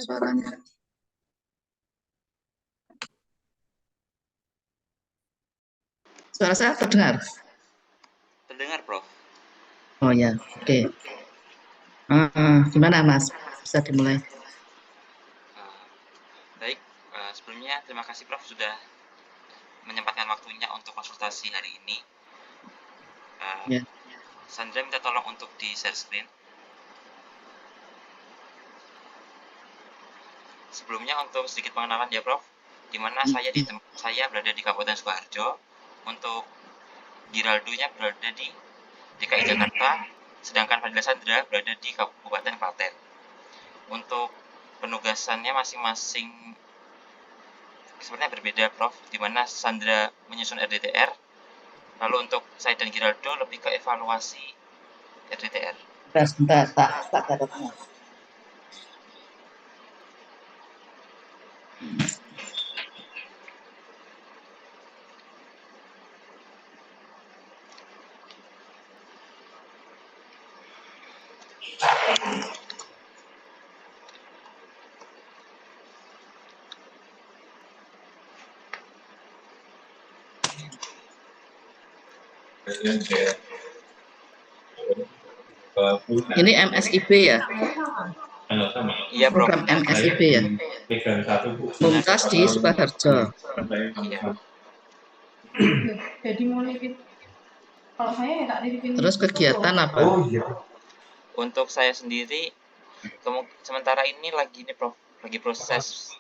Suaranya. Suara saya terdengar? Terdengar, Prof. Oh ya, oke. Gimana Mas? Bisa dimulai? Baik, sebelumnya terima kasih Prof sudah menyempatkan waktunya untuk konsultasi hari ini. Ya. Sandra minta tolong untuk di share screen. Sebelumnya untuk sedikit pengenalan ya Prof, di mana saya berada di Kabupaten Sukoharjo, untuk Giraldo-nya berada di DKI Jakarta, sedangkan Fadila Sandra berada di Kabupaten Klaten. Untuk penugasannya masing-masing sebenarnya berbeda Prof, di mana Sandra menyusun RDTR, lalu untuk saya dan Giraldo lebih ke evaluasi RDTR. Sebentar, tak catatnya. Ini MSIB ya? Iya, Prof. Program MSIB ya? Mumtaz di Sukoharjo. Iya. Terus kegiatan apa? Untuk saya sendiri, sementara ini lagi proses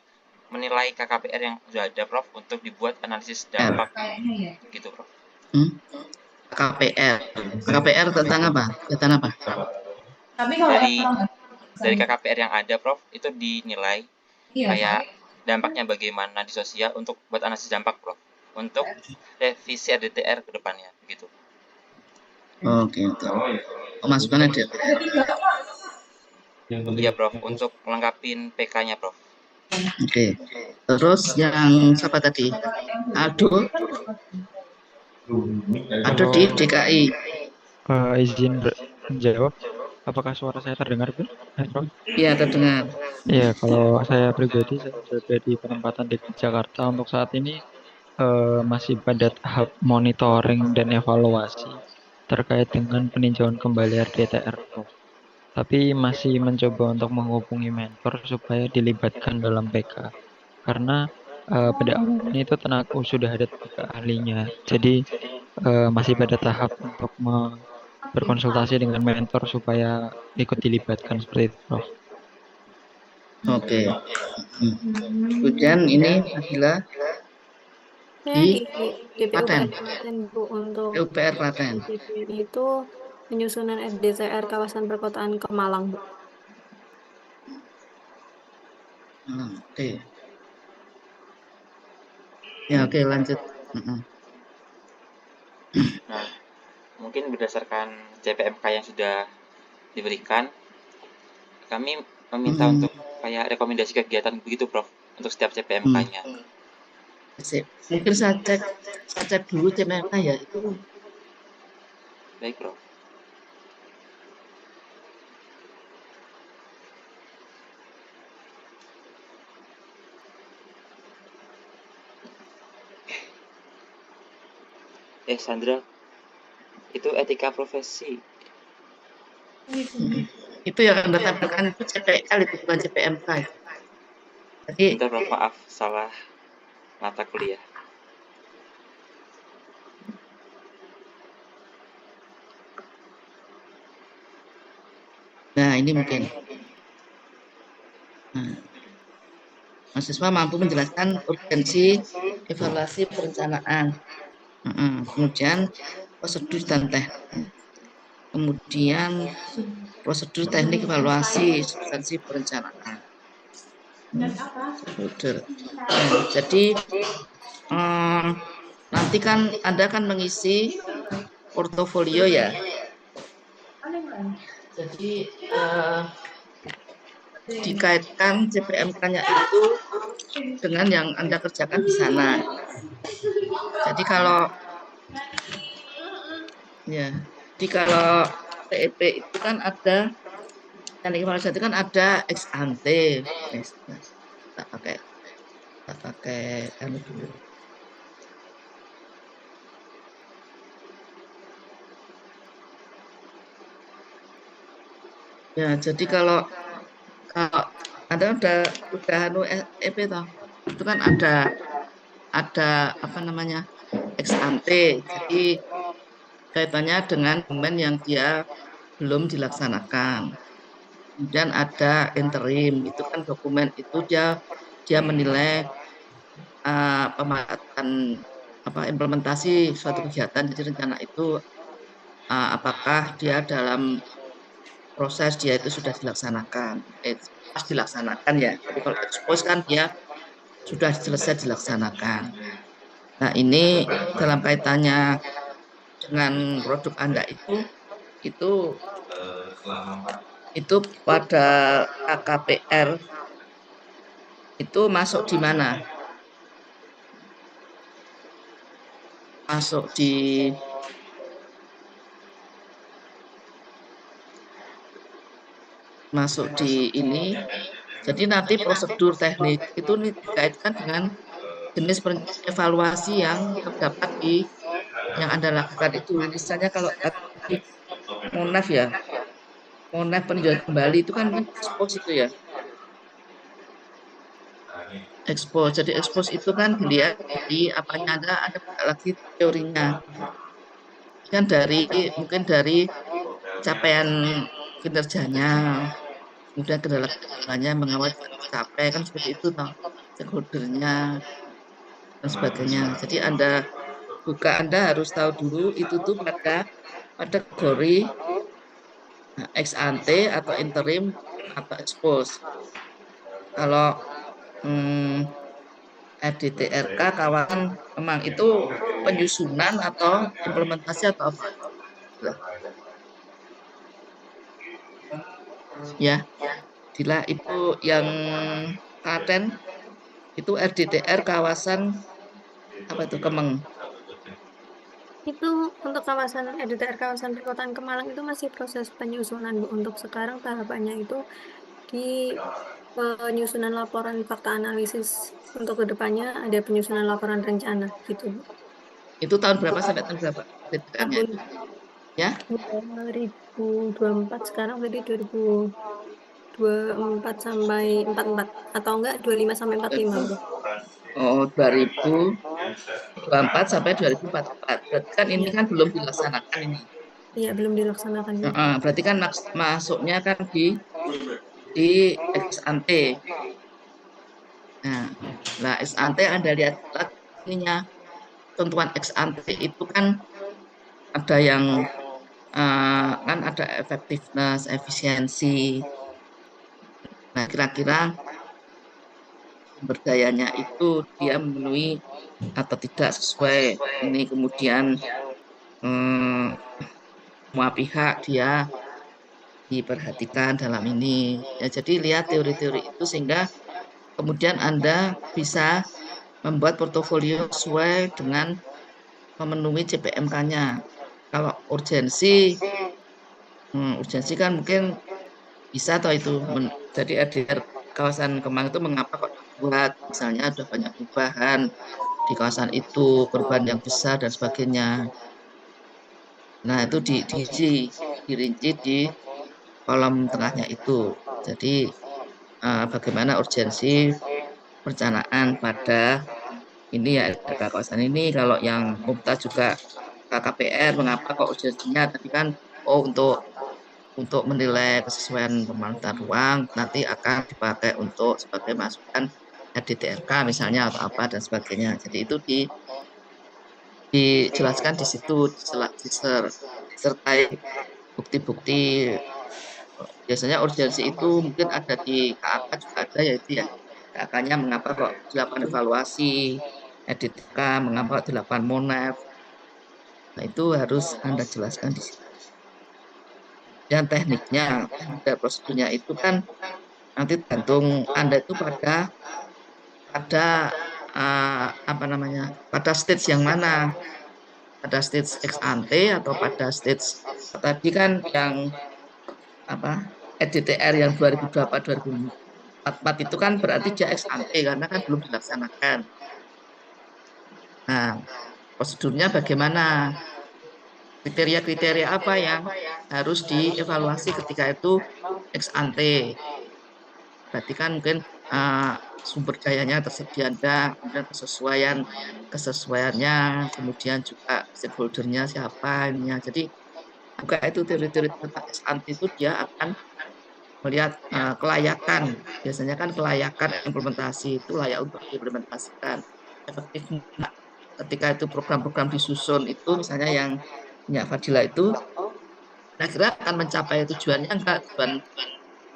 menilai KKPR yang sudah ada, Prof, untuk dibuat analisis dampak. Gitu, Prof. KKPR tentang apa? Kegiatan apa? Dari KKPR yang ada, Prof, itu dinilai kayak dampaknya bagaimana di sosial untuk buat analisis dampak, Prof, untuk revisi RDTR ke depannya, begitu. Oke. Masukan ada. Iya, Prof, untuk melengkapi PK-nya, Prof. Oke. Terus yang siapa tadi? Aldo di DKI. Izin menjawab, apakah suara saya terdengar, Bun? Iya, terdengar. Iya, kalau saya pribadi, saya berada di penempatan di Jakarta untuk saat ini masih pada tahap monitoring dan evaluasi terkait dengan peninjauan kembali RDTR, Prof. Tapi masih mencoba untuk menghubungi mentor supaya dilibatkan dalam PK. Karena pada awalnya itu tenaga sudah ada tenaga ahlinya. Jadi masih pada tahap untuk berkonsultasi dengan mentor supaya ikut dilibatkan seperti itu, Prof. Oke. Kemudian ini Fadila di DPUPR Klaten. Klaten, Bu, untuk DPUPR Klaten. itu penyusunan RDTR kawasan perkotaan ke Malang, Bu. Oke. Ya, oke, lanjut. Nah, mungkin berdasarkan CPMK yang sudah diberikan, kami meminta untuk kayak rekomendasi kegiatan begitu, Prof, untuk setiap CPMK-nya. Mungkin saya cek dulu CPMK ya, itu. Baik, Prof. Sandra, itu etika profesi. Itu yang Anda tampilkan itu CPL, itu bukan CPMK. Jadi, bentar, Prof, maaf, salah mata kuliah. Nah, ini mungkin. Mahasiswa mampu menjelaskan urgensi evaluasi perencanaan. Kemudian prosedur dan teknik. Kemudian prosedur teknik evaluasi substansi perencanaan. Jadi nanti kan Anda akan mengisi portofolio ya. Jadi dikaitkan CPMK-nya itu dengan yang Anda kerjakan di sana. Jadi kalau TEP itu kan ada teknik evaluasi itu kan ada ex ante. Tak pakai anu dulu. Ya, jadi kalau Anda udah anu EP toh, itu kan ada apa namanya ex ante. Jadi kaitannya dengan dokumen yang dia belum dilaksanakan. Kemudian ada interim, itu kan dokumen itu dia menilai pemanfaatan implementasi suatu kegiatan. Jadi rencana itu apakah dia dalam proses dia itu sudah dilaksanakan, pas dilaksanakan ya. Tapi kalau expose kan dia sudah selesai dilaksanakan. Nah ini dalam kaitannya dengan produk Anda itu pada KKPR itu masuk di mana? Masuk di ini. Jadi nanti prosedur teknik itu dikaitkan dengan jenis evaluasi yang terdapat yang Anda lakukan itu. Misalnya kalau di Monef ya, Monef peninjauan kembali itu kan expose itu ya. Expose. Jadi expose itu kan dilihat di apanya ada lagi teorinya. Kan mungkin dari capaian kinerjanya, kemudian kendala-kendalanya mengawal capai kan seperti itu toh, stakeholdernya dan sebagainya. Jadi Anda harus tahu dulu itu tuh pada kategori ex ante atau interim atau expose. Kalau RDTRK kawasan memang itu penyusunan atau implementasi atau apa? Ya, Dila itu yang Klaten itu RDTR kawasan apa itu Kemeng. Itu untuk kawasan RDTR kawasan perkotaan Kemalang itu masih proses penyusunan, Bu. Untuk sekarang tahapannya itu di penyusunan laporan fakta analisis. Untuk kedepannya ada penyusunan laporan rencana gitu, Bu. Itu tahun berapa sampai tahun berapa? Tahun ya 2024, sekarang berarti 2024 sampai 44 atau enggak 25 sampai 45, Bu. Oh, 2024 sampai 2044. Berarti kan ini kan belum dilaksanakan ini. Iya, belum dilaksanakan. Berarti kan masuknya kan di ex ante. Nah, ex ante Anda lihat ininya, tentuan ex ante itu kan ada yang kan ada effectiveness, efisiensi. Nah, kira-kira sumber dayanya itu dia memenuhi atau tidak sesuai ini, kemudian semua pihak dia diperhatikan dalam ini. Ya, jadi lihat teori-teori itu sehingga kemudian Anda bisa membuat portofolio sesuai dengan memenuhi CPMK-nya. Kalau urgensi kan mungkin bisa atau itu. Jadi RDR kawasan Kemang itu mengapa kok dibuat? Misalnya ada banyak perubahan di kawasan itu, perubahan yang besar dan sebagainya. Nah, itu dirinci di kolom tengahnya itu. Jadi bagaimana urgensi perencanaan pada ini ya, ada kawasan ini. Kalau yang Mumtaz juga KKPR, mengapa kok urgensinya? Tapi kan untuk menilai kesesuaian pemanfaatan ruang nanti akan dipakai untuk sebagai masukan RDTRK misalnya atau apa dan sebagainya. Jadi itu dijelaskan di situ, disertai bukti-bukti. Biasanya urgensi itu mungkin ada di KAK juga ada ya itu ya. KAK-nya mengapa kok dilakukan evaluasi, RDTK mengapa kok dilakukan Monef. Nah, itu harus Anda jelaskan di situ. Dan tekniknya, dan prosedurnya itu kan nanti tergantung Anda itu pada pada stage yang mana, pada stage ex ante atau pada stage tadi kan yang EDTR yang 2024 itu kan berarti dia ex ante karena kan belum dilaksanakan. Nah, prosedurnya bagaimana? Kriteria-kriteria apa yang harus dievaluasi ketika itu ex ante? Berarti kan mungkin sumber dayanya tersedia enggak, kemudian kesesuaiannya, kemudian juga stakeholdernya siapa ininya. Jadi bukan itu teori-teori tentang ex ante itu dia akan melihat kelayakan. Biasanya kan kelayakan implementasi itu layak untuk diimplementasikan. Efektif ketika itu program-program disusun itu misalnya yang punya Fadila itu kira-kira akan mencapai tujuannya enggak,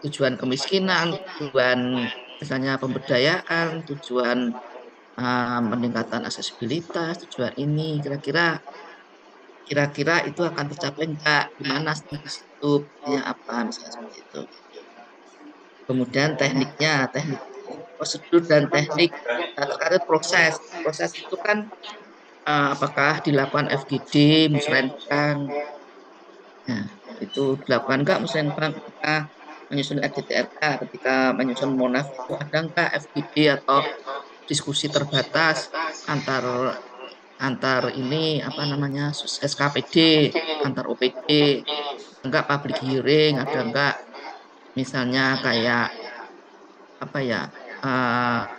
tujuan kemiskinan, tujuan misalnya pemberdayaan, tujuan peningkatan aksesibilitas, tujuan ini kira-kira itu akan tercapai enggak, di mana di situ ya apa misalnya seperti itu. Kemudian teknik prosedur dan teknik terkait proses itu kan apakah dilakukan FGD, musrenbang, nah itu dilakukan enggak musrenbang ketika menyusun RDTRK, ketika menyusun Monaf itu ada enggak FGD atau diskusi terbatas antar ini apa namanya SKPD, antar OPD, enggak public hearing, ada enggak misalnya kayak apa ya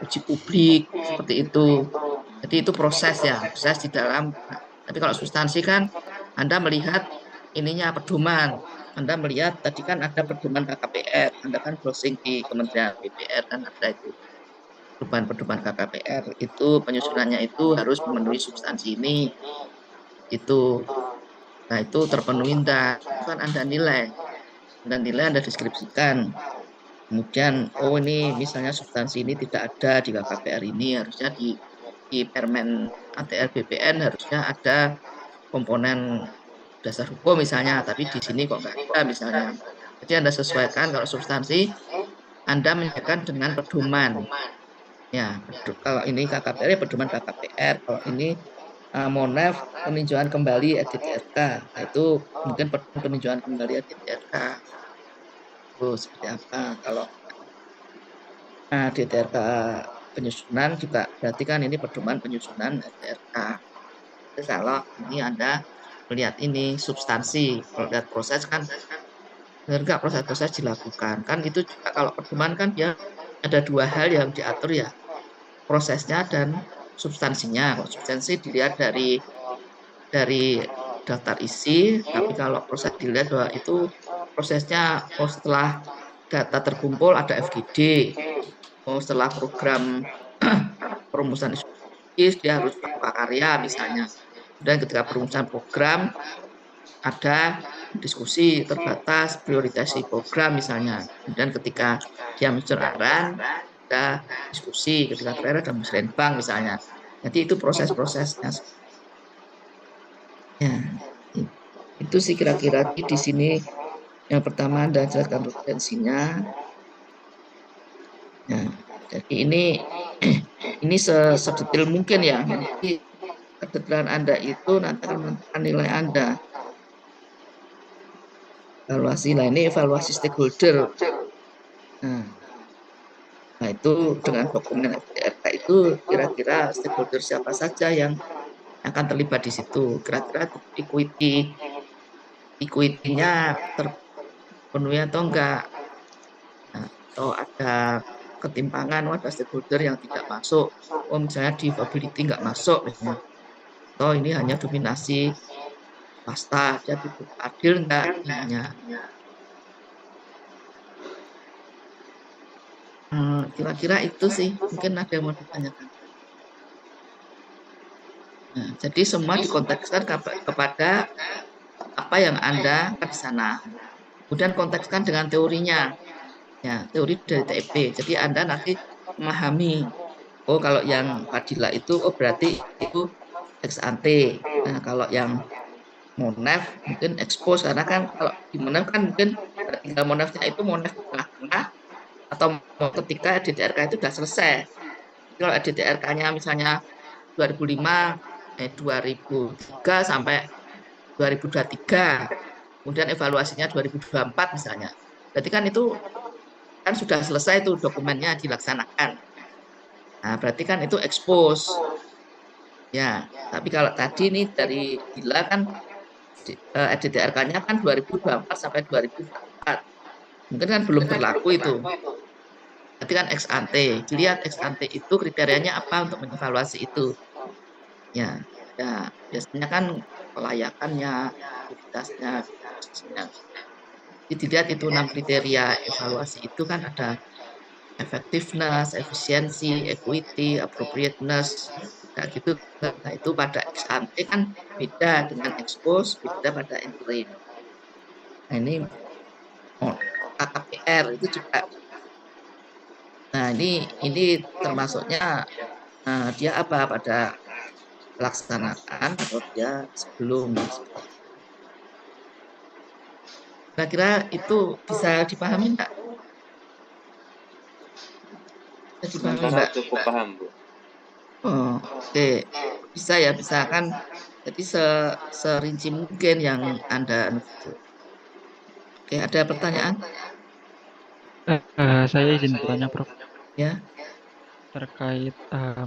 uji publik seperti itu. Jadi itu proses di dalam. Tapi kalau substansi kan Anda melihat ininya pedoman. Anda melihat tadi kan ada pedoman KKPR, Anda kan browsing di Kementerian PPR kan ada itu pedoman KKPR itu penyusunannya itu harus memenuhi substansi ini itu. Nah itu terpenuhi enggak? Itu kan Anda nilai Anda deskripsikan. Kemudian, oh ini misalnya substansi ini tidak ada di KKPR ini, harusnya di Permen ATR BPN harusnya ada komponen dasar hukum misalnya, tapi di sini kok nggak ada misalnya. Jadi Anda sesuaikan kalau substansi, Anda menyesuaikan dengan pedoman. Ya, kalau ini KKPR, ya pedoman KKPR. Kalau ini Monef, peninjauan kembali EDTRK. Nah, itu mungkin peninjauan kembali EDTRK. Oh, seperti apa kalau DTRK penyusunan juga berarti kan ini pedoman penyusunan DTRK. Jadi kalau ini Anda melihat ini substansi, kalau lihat proses kan enggak proses-proses dilakukan. Kan itu juga kalau pedoman kan dia ada dua hal yang diatur ya, prosesnya dan substansinya. Kalau substansi dilihat dari daftar isi, tapi kalau proses dilihat bahwa itu prosesnya setelah data terkumpul ada FGD, setelah program perumusan isu dia harus prakarya misalnya. Dan ketika perumusan program ada diskusi terbatas prioritasi program misalnya. Dan ketika dia menyusun anggaran ada diskusi, ketika terakhir ada musrenbang misalnya. Jadi itu proses-prosesnya. Ya, itu sih kira-kira di sini yang pertama Anda jelaskan referensinya. Nah, jadi ini sedetail mungkin ya. Nanti kedetailan Anda itu nanti akan menentukan nilai Anda. Evaluasi, nah ini evaluasi stakeholder. Nah itu dengan dokumen FDRK itu kira-kira stakeholder siapa saja yang akan terlibat di situ. Kira-kira equity-nya terpenuhi atau enggak. Nah, atau ada ketimpangan, ada stakeholder yang tidak masuk. Oh misalnya disability enggak masuk misalnya. Atau ini hanya dominasi swasta, jadi adil enggak ininya. Kira-kira itu sih, mungkin ada yang mau ditanyakan. Nah, jadi semua dikontekskan kepada apa yang Anda di sana. Kemudian kontekskan dengan teorinya. Ya, teori dari TEP. Jadi Anda nanti memahami, oh kalau yang Fadila itu, oh berarti itu ex ante. Nah, kalau yang Monef mungkin expose, karena kan kalau di Monef kan mungkin tinggal Monefnya itu Monef tengah-tengah, atau ketika DTRK itu sudah selesai. Kalau DTRK-nya misalnya 2003 sampai 2023, kemudian evaluasinya 2024 misalnya. Berarti kan itu kan sudah selesai tuh dokumennya dilaksanakan. Nah, berarti kan itu expose. Ya, tapi kalau tadi nih dari Gila kan EDTRK-nya kan 2024 sampai 2024. Mungkin kan belum berlaku itu. Berarti kan ex ante. Dilihat ex ante itu kriterianya apa untuk mengevaluasi itu. Ya, ya biasanya kan kelayakannya, aktivitasnya, posisinya. Jadi dilihat itu 6 kriteria evaluasi itu kan ada effectiveness, efisiensi, equity, appropriateness, kayak gitu. Nah, itu pada ex ante kan beda dengan ex post, beda pada interim. Nah, ini KKPR itu juga. Nah, ini termasuknya dia apa pada pelaksanaan atau dia sebelum. Kira-kira itu bisa dipahami nggak? Bisa dipahami Sementara Mbak? cukup paham, Bu. Oh, oke. Bisa ya, bisa kan. Jadi serinci mungkin yang Anda gitu. Oke, ada pertanyaan? Saya izin bertanya, Prof. Ya. Terkait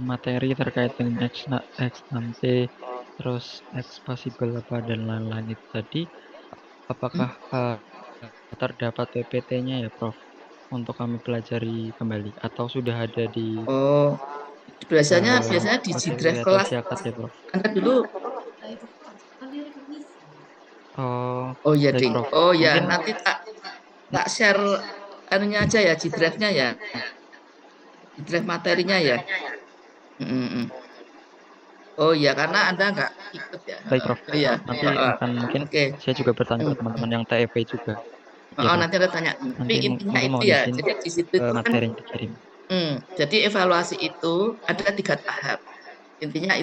materi terkait dengan ex ante, terus ex possible apa dan lain-lain itu tadi, apakah Hmm? terdapat PPT-nya ya, Prof? Untuk kami pelajari kembali atau sudah ada di Oh, biasanya eh, biasanya di OCW G-Drive atau kelas Jakat ya, Prof? Anda dulu. Oh, Oh ya, baik, Ding. Prof. Oh ya, Mungkin nanti tak share anunya aja ya, G-Drive-nya ya. G-Drive materinya ya. Mm-mm. Oh iya, karena Anda nggak ikut ya. baik, Prof. Oh iya. Nanti akan mungkin Oke. saya juga bertanya ke Hmm. teman-teman yang TEP juga. Ya, Oh, Prof. nanti ada tanya. Tapi Nanti intinya mungkin itu mohon ya. izin Jadi di situ itu kan, materinya dikirim. jadi evaluasi itu ada 3 tahap. Intinya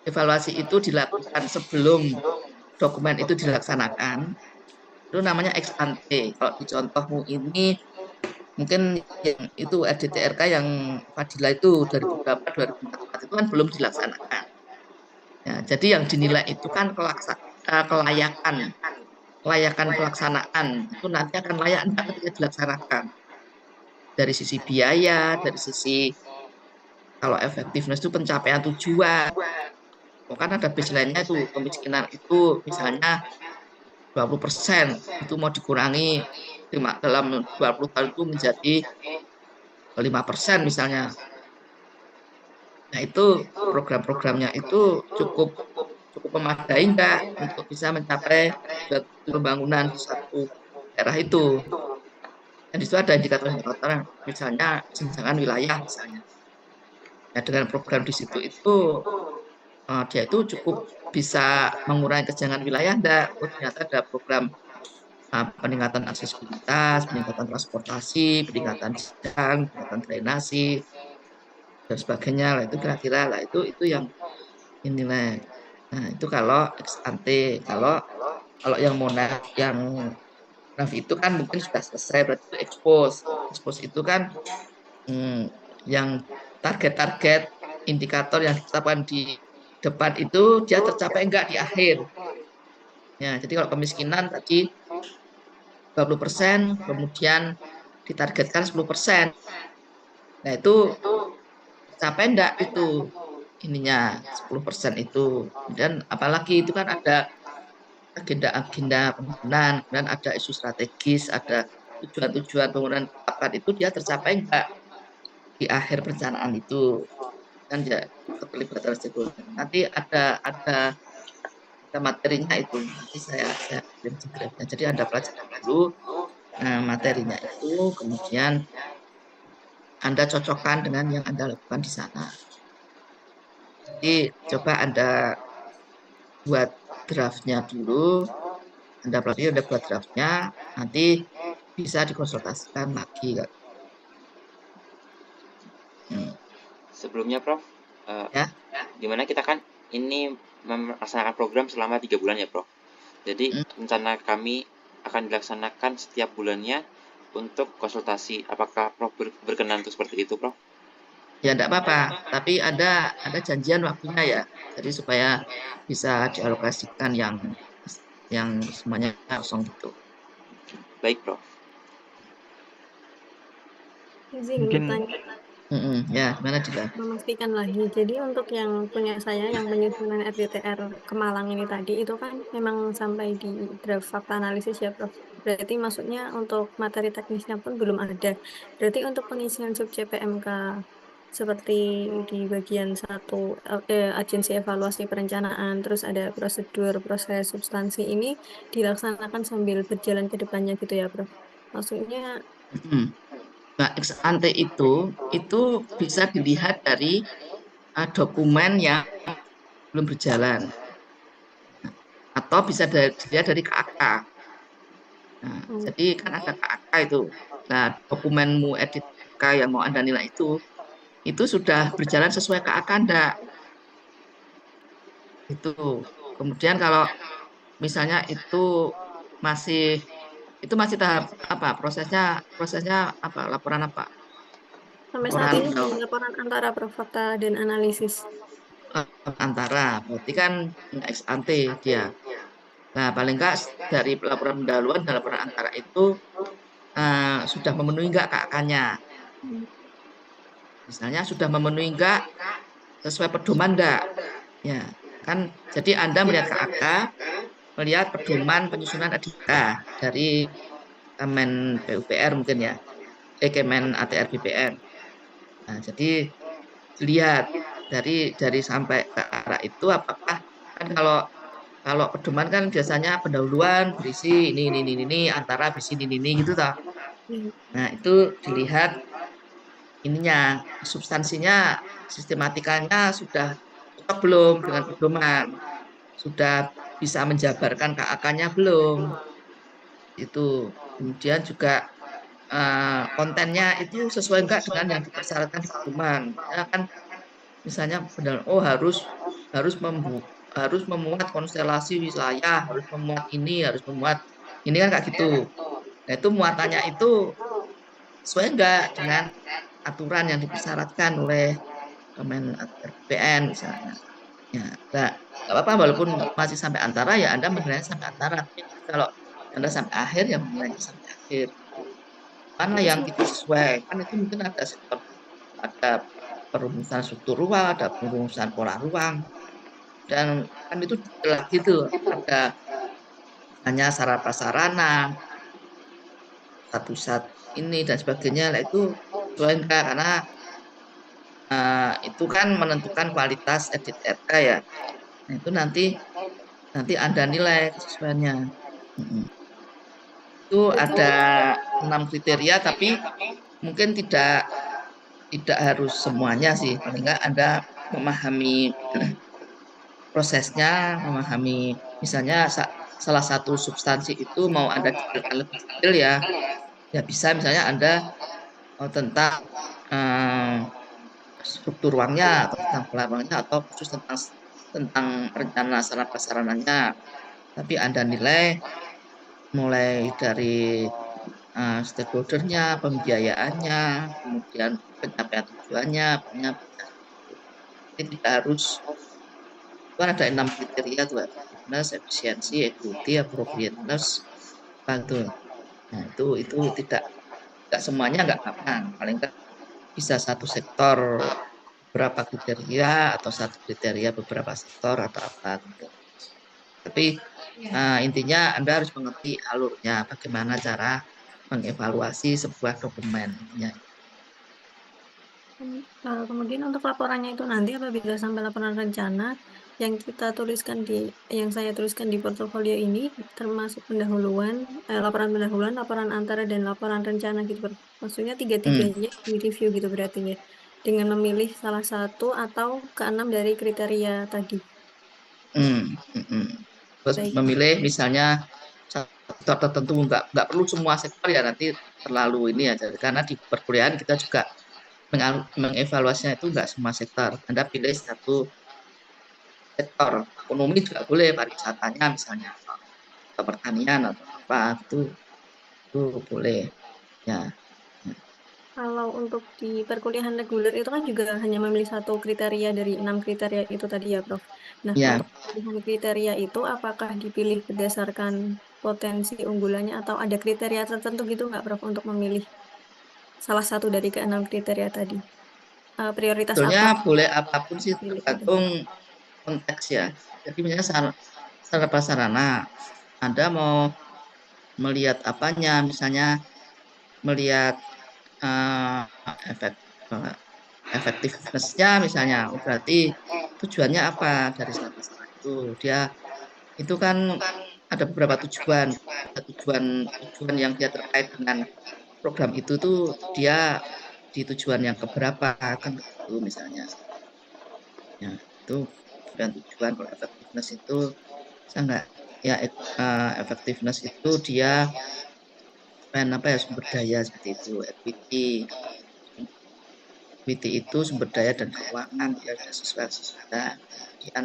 evaluasi itu dilakukan sebelum dokumen itu dilaksanakan. Itu namanya ex ante. Kalau di contohmu ini mungkin yang itu RDTRK yang Fadila itu 2004 2004 itu kan belum dilaksanakan. Ya, jadi yang dinilai itu kan kelayakan pelaksanaan itu nanti akan layak enggak ketika dilaksanakan dari sisi biaya, dari sisi kalau efektivitas itu pencapaian tujuan. Kan ada baseline-nya itu kemiskinan itu misalnya 20% itu mau dikurangi dalam 20 tahun itu menjadi 5% misalnya. Nah, itu program-programnya itu cukup cukup memadai enggak untuk bisa mencapai pembangunan di satu daerah itu. Dan di situ ada indikator-indikator misalnya jenjangan wilayah misalnya. Nah, dengan program di situ itu dia itu cukup bisa mengurangi kesenjangan wilayah enggak? Oh, ternyata ada program peningkatan aksesibilitas, peningkatan transportasi, peningkatan jalan, peningkatan drainasi dan sebagainya. Lah itu kira-kira lah itu yang dinilai. Nah, itu kalau ex ante. Kalau yang yang itu kan mungkin sudah selesai berarti itu expose. Expose itu kan yang target-target indikator yang ditetapkan di depan itu dia tercapai enggak di akhir. Ya, jadi kalau kemiskinan tadi 20%, kemudian ditargetkan 10%. Nah, itu tercapai enggak itu ininya 10% itu. Dan apalagi itu kan ada agenda-agenda pembangunan, kemudian ada isu strategis, ada tujuan-tujuan pembangunan ditetapkan itu dia tercapai enggak di akhir perencanaan itu. Kan ya keterlibatan stakeholder. Nanti ada materinya itu. Nanti saya kirim G-Drive-nya. Jadi Anda pelajari dulu materinya itu, kemudian Anda cocokkan dengan yang Anda lakukan di sana. Jadi coba Anda buat draftnya dulu, Anda pelajari, Anda buat draftnya, nanti bisa dikonsultasikan lagi. Sebelumnya, Prof, Ya. dimana kita kan ini melaksanakan program selama 3 bulan ya, Prof. Jadi rencana kami akan dilaksanakan setiap bulannya untuk konsultasi. Apakah Prof berkenan untuk seperti itu, Prof? Ya enggak apa-apa, tapi ada janjian waktunya ya. Jadi supaya bisa dialokasikan yang semuanya kosong gitu. Baik, Prof. Izin Mungkin bertanya, Ya, gimana juga? memastikan lagi. Jadi untuk yang punya saya, yang penyusunan RDTR ke Malang ini tadi, itu kan memang sampai di draft fakta analisis ya, Prof. Berarti maksudnya untuk materi teknisnya pun belum ada. Berarti untuk pengisian sub CPMK seperti di bagian satu, agensi evaluasi perencanaan, terus ada prosedur, proses substansi ini dilaksanakan sambil berjalan ke depannya gitu ya, Prof. Maksudnya, Mm-mm. Nah, ex ante itu bisa dilihat dari dokumen yang belum berjalan atau bisa dilihat dari KAK. Nah, hmm, jadi kan ada KAK itu. Nah, dokumenmu edit KAK yang mau Anda nilai itu sudah berjalan sesuai KAK enggak? Itu. Kemudian kalau misalnya masih masih tahap apa? Prosesnya apa? Laporan apa? sampai saat Laporan ini di laporan antara Prof. Fakta dan analisis. antara. Berarti kan ex ante dia. Nah, paling enggak dari laporan pendahuluan dan laporan antara itu sudah memenuhi enggak KAK-nya. Hmm. Misalnya sudah memenuhi enggak sesuai pedoman enggak? Ya, kan jadi Anda melihat KAK, melihat pedoman penyusunan ADK dari Kemen PUPR mungkin ya, Kemen ATR BPN. Nah, jadi dilihat dari sampai ke arah itu apakah kan kalau pedoman kan biasanya pendahuluan berisi ini antara berisi ini gitu toh. Hmm. Nah, itu dilihat ininya substansinya sistematikanya sudah cocok belum dengan pedoman, sudah bisa menjabarkan KAK-nya belum itu. Kemudian juga kontennya itu sesuai enggak dengan yang dipersyaratkan di pedoman. Ya kan misalnya oh harus memuat konstelasi wilayah, harus memuat ini, harus memuat ini kan kayak gitu. Nah, itu muatannya itu sesuai enggak dengan aturan yang dipersyaratkan oleh Kemen RPN misalnya. Ya, enggak apa-apa walaupun masih sampai antara ya Anda menilai sampai antara. Tapi kalau Anda sampai akhir ya menilainya sampai akhir. Mana Itu yang sih. tidak sesuai? Kan itu mungkin ada sektor, ada perumusan struktur ruang, ada perumusan pola ruang, dan kan itu detail gitu. Ada hanya sarana prasarana, satu ini dan sebagainya. Nah, itu sesuai enggak? Karena itu kan menentukan kualitas edit RK ya. Nah, itu nanti Anda nilai kesesuaiannya. Mm-mm. Itu Berarti ada 6 kriteria, tapi mungkin tidak harus semuanya sih. Paling enggak Anda memahami prosesnya, memahami misalnya salah satu substansi itu mau Anda detailkan lebih detail ya bisa misalnya Anda tentang eh, struktur ruangnya atau tentang pola ruangnya atau khusus tentang rencana sarana prasarananya. Tapi Anda nilai mulai dari stakeholdernya, pembiayaannya, kemudian pencapaian tujuannya, jadi tidak harus kan ada 6 kriteria tuh effectiveness, efisiensi, equity, appropriateness, apa itu. Nah itu tidak semuanya nggak apa-apa. Paling nggak bisa satu sektor beberapa kriteria atau satu kriteria beberapa sektor atau apa gitu. Tapi intinya Anda harus mengerti alurnya, bagaimana cara mengevaluasi sebuah dokumen. Ya. Kemudian untuk laporannya itu nanti apabila sampai laporan rencana yang kita tuliskan yang saya tuliskan di portofolio ini termasuk laporan pendahuluan, laporan antara dan laporan rencana gitu. Maksudnya Hmm, tiga-tiganya di review gitu berarti ya. Dengan memilih salah satu atau keenam dari kriteria tadi. hmm, hmm, hmm. Terus Baik. memilih misalnya sektor tertentu nggak perlu semua sektor ya nanti terlalu ini ya karena di perkuliahan kita juga mengevaluasinya itu nggak semua sektor. Anda pilih satu sektor ekonomi juga boleh pariwisatanya misalnya atau pertanian atau apa itu boleh ya. Kalau untuk di perkuliahan reguler itu kan juga hanya memilih satu kriteria dari enam kriteria itu tadi ya, Prof. Nah, Ya, untuk pilihan kriteria itu apakah dipilih berdasarkan potensi unggulannya atau ada kriteria tertentu gitu nggak, Prof, untuk memilih? salah satu dari keenam kriteria tadi. Prioritas apa Sebetulnya boleh apapun sih pilih itu? tergantung konteks ya. Jadi misalnya sarana prasarana, Anda mau melihat apanya, misalnya melihat eh, efek eh, efektivitasnya misalnya. Oh, berarti tujuannya apa dari sarana prasarana itu? Dia itu kan ada beberapa tujuan. Ada tujuan yang dia terkait dengan program itu tuh dia di tujuan yang keberapa kan itu misalnya. Ya, itu tujuan kalau effectiveness itu saya nggak ya effectiveness itu dia apa ya sumber daya seperti itu equity itu sumber daya dan keuangan ya sudah sesuai kita.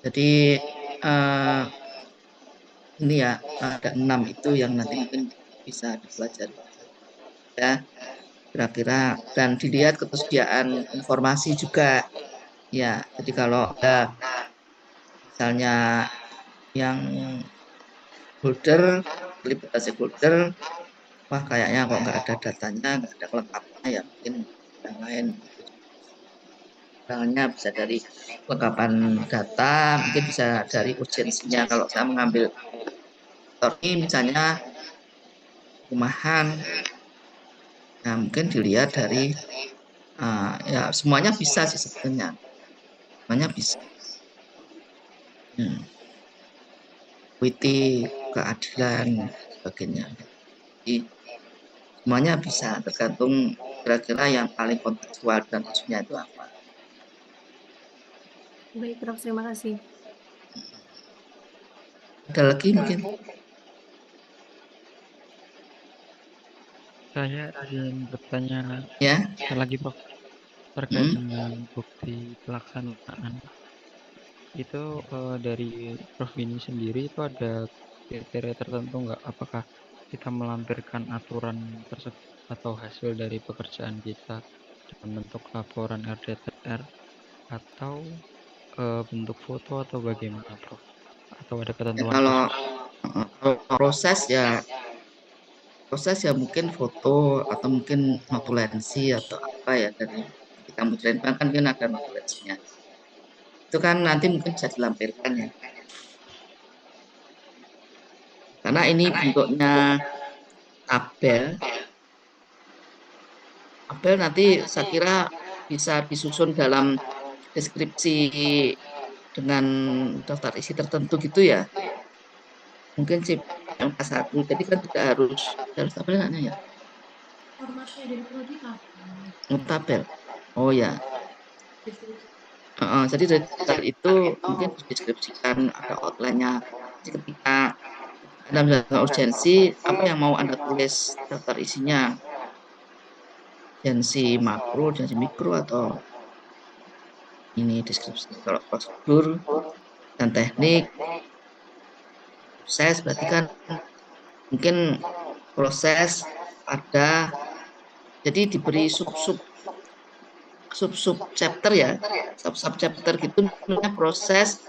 Jadi eh, ini ya ada 6 itu yang nanti mungkin bisa dipelajari ya kira-kira dan dilihat ketersediaan informasi juga ya. Jadi kalau ada misalnya yang holder, limitasi holder, wah kayaknya kok nggak ada datanya, nggak ada kelengkapannya ya mungkin yang lain. Misalnya bisa dari kelengkapan data, mungkin bisa dari urgensinya. Kalau saya mengambil ini misalnya rumahan, nah mungkin dilihat dari ya semuanya bisa sih sebetulnya, semuanya bisa. Equity, keadilan, sebagainya. Jadi, semuanya bisa tergantung kira-kira yang paling kontekstual dan maksudnya itu apa. Baik, Prof. Terima kasih. Ada lagi mungkin? Saya ingin bertanya Ya. sekali lagi, Prof, terkait dengan bukti pelaksanaan. Itu dari Prof ini sendiri itu ada kriteria tertentu nggak? Apakah kita melampirkan aturan tersebut atau hasil dari pekerjaan kita dalam bentuk laporan RDTR atau bentuk foto atau bagaimana, Prof? Atau ada Ya, ketentuan kalau khusus? proses ya mungkin foto atau mungkin notulensi atau apa ya dari kita mutulensi kan ada notulensinya. Itu kan nanti mungkin bisa dilampirkan ya. Karena ini bentuknya tabel. Tabel nanti saya kira bisa disusun dalam deskripsi dengan daftar isi tertentu gitu ya. Mungkin sih yang K1. Jadi kan tidak harus tabel enggaknya ya. Formatnya dari prodi Tabel. Oh ya. Jadi dari itu mungkin dideskripsikan ada outline-nya. Jadi ketika Anda misalnya urgensi, apa yang mau Anda tulis daftar isinya? Urgensi makro, urgensi mikro, atau ini deskripsi. Kalau prosedur dan teknik, proses berarti kan mungkin proses ada, jadi diberi sub chapter ya, sub chapter gitu namanya proses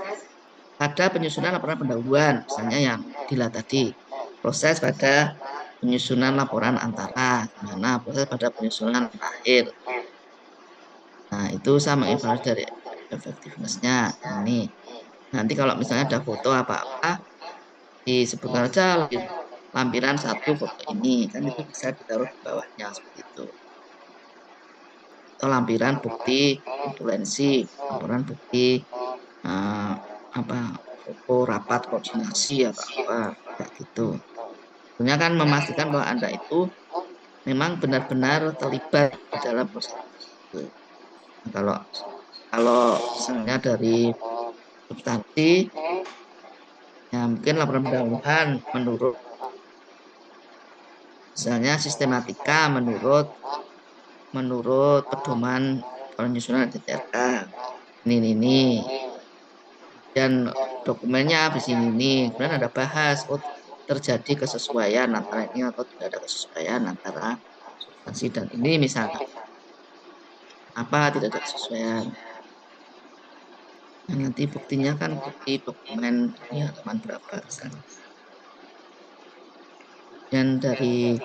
pada penyusunan laporan pendahuluan, misalnya yang Dila tadi, proses pada penyusunan laporan antara, gimana proses pada penyusunan akhir. Nah, itu sama evaluasi dari effectiveness-nya ini. Nanti kalau misalnya ada foto apa-apa, disebutkan aja lampiran satu foto ini, kan itu bisa ditaruh di bawahnya seperti itu. Atau lampiran bukti notulensi, laporan bukti foto rapat koordinasi atau apa kayak gitu. Sebenarnya kan memastikan bahwa Anda itu memang benar-benar terlibat di dalam proses itu. Nah, kalau misalnya dari substansi, ya mungkin laporan pendahuluan menurut misalnya sistematika menurut pedoman penyusunan DTRK ini dan dokumennya di sini kemudian ada bahas terjadi kesesuaian antara ini atau tidak ada kesesuaian antara substansi dan ini misalnya apa tidak ada kesesuaian. Nah, nanti buktinya kan bukti dokumen ini halaman berapa misalnya. Dan dari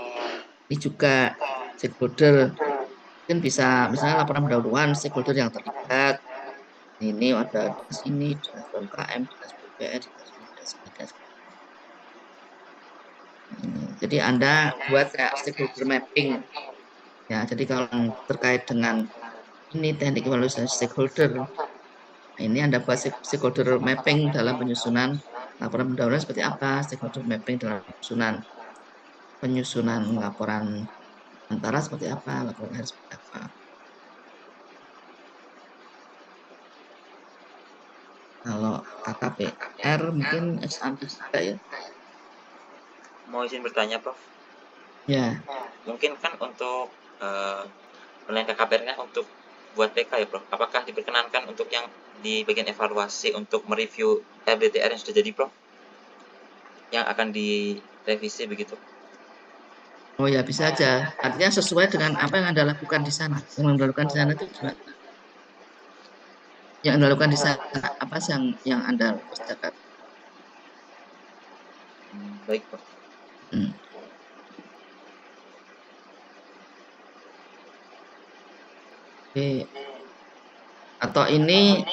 ini juga stakeholder. Mungkin bisa misalnya laporan pendahuluan stakeholder yang terlibat. Ini ada di sini, dinas UMKM, dinas PUPR, dinas dinas. Jadi Anda buat kayak stakeholder mapping. Ya, jadi kalau terkait dengan ini teknik evaluasi stakeholder, ini Anda buat stakeholder mapping dalam penyusunan laporan pendahuluan seperti apa, stakeholder mapping dalam penyusunan laporan antara seperti apa, laporan akhir seperti apa. Kalau KKPR mungkin ex-ante juga ya. Mau izin bertanya, Prof? Ya. Mungkin kan untuk penilaian KKPR-nya untuk buat PK ya, Prof. Apakah diperkenankan untuk yang di bagian evaluasi untuk mereview LBTR yang sudah jadi, Prof? Yang akan direvisi begitu? Oh ya, bisa aja. Artinya sesuai dengan apa yang Anda lakukan di sana. Yang Anda lakukan di sana itu gimana? Yang Anda lakukan di sana, apa sih yang Anda kerjakan? Baik, Prof. Oke. Atau ini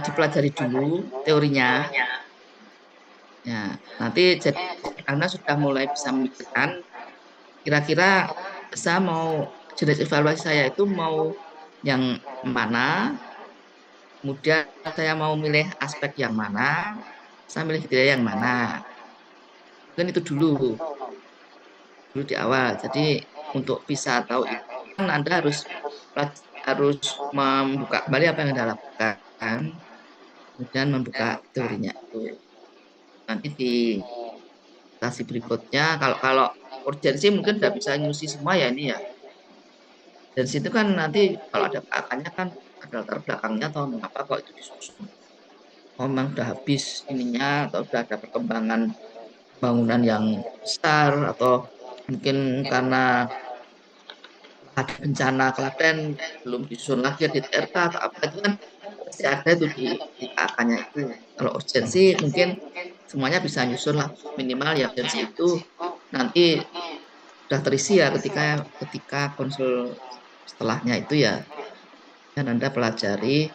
dipelajari dulu teorinya. Ya, nanti jadi karena sudah mulai bisa memikirkan kira-kira saya mau jenis evaluasi saya itu mau yang mana, kemudian saya mau milih aspek yang mana, saya milih kriteria yang mana. Mungkin itu dulu di awal. Jadi untuk bisa tahu itu kan Anda harus membuka kembali apa yang Anda lakukan, kemudian membuka teorinya itu. Nanti di presentasi berikutnya, kalau urgensi mungkin tidak bisa ngisi semua ya ini ya. Dan situ kan nanti kalau ada akarnya kan ada latar belakangnya atau mengapa kok itu disusun. Oh, memang sudah habis ininya atau sudah ada perkembangan bangunan yang besar atau mungkin karena ada bencana Klaten belum disusun lagi di TRK atau apa itu kan pasti ada itu di AK-nya itu. Kalau urgensi mungkin semuanya bisa nyusun lah minimal ya urgensi itu nanti sudah terisi ya ketika konsul setelahnya itu ya dan Anda pelajari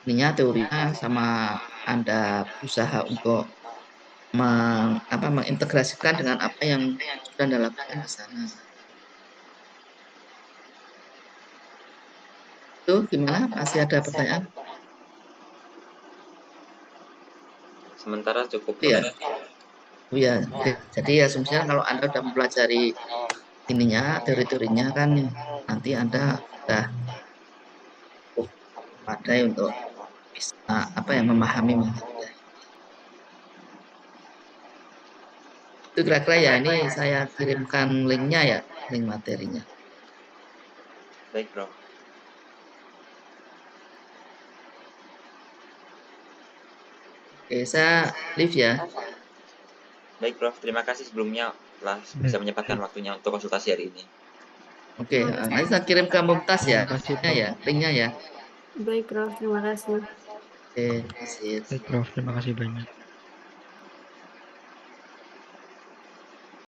ininya teorinya sama Anda berusaha untuk mengintegrasikan dengan apa yang sudah Anda lakukan di sana. Itu gimana? Masih ada pertanyaan? Sementara cukup. Ya. Oh ya, jadi asumsinya kalau Anda sudah mempelajari ininya, teori-teorinya kan nanti Anda sudah pandai untuk bisa memahami materi. Itu kira-kira ya ini saya kirimkan linknya ya, link materinya. Baik, Bro. Oke, saya live ya. Baik, Prof. Terima kasih sebelumnya telah bisa menyempatkan waktunya untuk konsultasi hari ini. Oke, nanti saya kirim ke Mumtaz ya, linknya ya. Baik, Prof. Terima kasih. Oke, terima kasih. Baik, Prof. Terima kasih banyak.